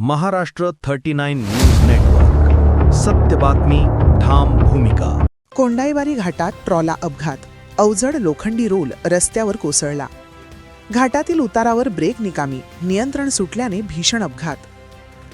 Maharashtra 39 news network. सत्य बातमी, ठाम भूमिका. कोंडाईवारी घाटात ट्रॉला अपघात. अवजड लोखंडी रोल रस्त्यावर कोसळला. घाटातील उतारावर ब्रेक निकामी, नियंत्रण सुटल्याने भीषण अपघात.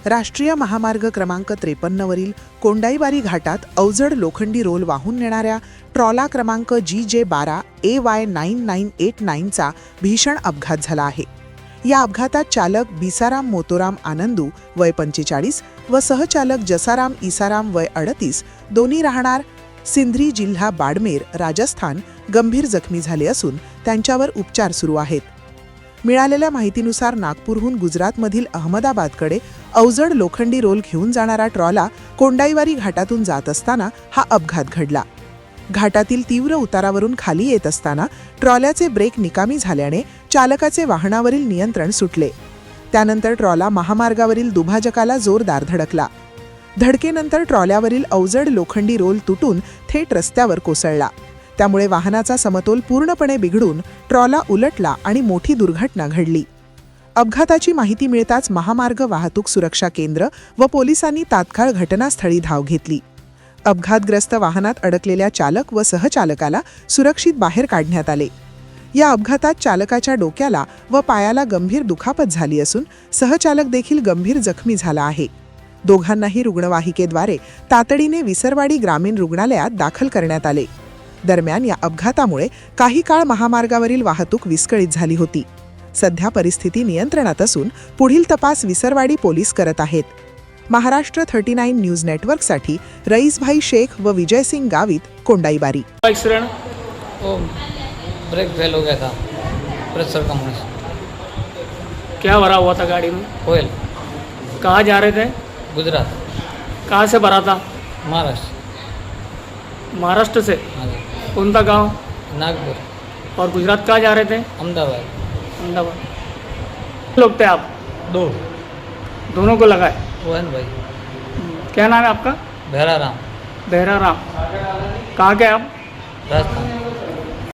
राष्ट्रीय महामार्ग क्रमांक 53 वरील कोंडाईवारी घाटात अवजड लोखंडी रोल वाहून नेणाऱ्या ट्रॉला क्रमांक GJ12 AY 9989 चा भीषण अपघात झाला आहे. या अपघातात चालक भिसाराम मोतोराम आनंदू वय 45 व सहचालक जसाराम इसाराम वय 38 दोन्ही राहणार सिंध्री, जिल्हा बाडमेर, राजस्थान गंभीर जखमी झाले असून त्यांच्यावर उपचार सुरू आहेत. मिळालेल्या माहितीनुसार नागपूरहून गुजरातमधील अहमदाबादकडे अवजड लोखंडी रोल घेऊन जाणारा ट्रॉला कोंडाईवारी घाटातून जात असताना हा अपघात घडला. घाटातील तीव्र उतारावरून खाली येत असताना ट्रॉल्याचे ब्रेक निकामी झाल्याने चालकाचे वाहनावरील नियंत्रण सुटले. त्यानंतर ट्रॉला महामार्गावरील दुभाजकाला जोरदार धडकला. धडकेनंतर ट्रॉल्यावरील अवजड लोखंडी रोल तुटून थेट रस्त्यावर कोसळला. त्यामुळे वाहनाचा समतोल पूर्णपणे बिघडून ट्रॉला उलटला आणि मोठी दुर्घटना घडली. अपघाताची माहिती मिळताच महामार्ग वाहतूक सुरक्षा केंद्र व पोलिसांनी तात्काळ घटनास्थळी धाव घेतली. अपघातग्रस्त वाहनात अडकलेल्या चालक व सहचालकाला सुरक्षित बाहेर काढण्यात आले. या अपघातात चालकाच्या डोक्याला व पायाला गंभीर दुखापत झाली असून सहचालक देखील गंभीर जखमी झाला आहे. दोघांनाही रुग्णवाहिकेद्वारे तातडीने विसरवाडी ग्रामीण रुग्णालयात दाखल करण्यात आले. दरम्यान या अपघातामुळे काही काळ महामार्गावरील वाहतूक विस्कळीत झाली होती. सध्या परिस्थिती नियंत्रणात असून पुढील तपास विसरवाडी पोलीस करत आहेत. महाराष्ट्र 39 न्यूज नेटवर्कसाठी रईसभाई शेख व विजय सिंह गावित, कोंडाईबारी. एक्सीडेंट वो ब्रेक फेल हो गया था, प्रेशर कम होने से। क्या भरा हुआ था गाड़ी में? ऑयल, कहाँ जा रहे थे? गुजरात, कहाँ से भरा था? महाराष्ट्र। महाराष्ट्र से? हाँ जी, कौन सा गांव? नागपुर, और गुजरात कहाँ जा रहे थे? अहमदाबाद। अहमदाबाद। लोग थे आप? दो, दोनों को लगाए? मोहन भाई, क्या नाम है आपका? भैरा राम, बहरा राम. कहाँ के आप? राजस्थान।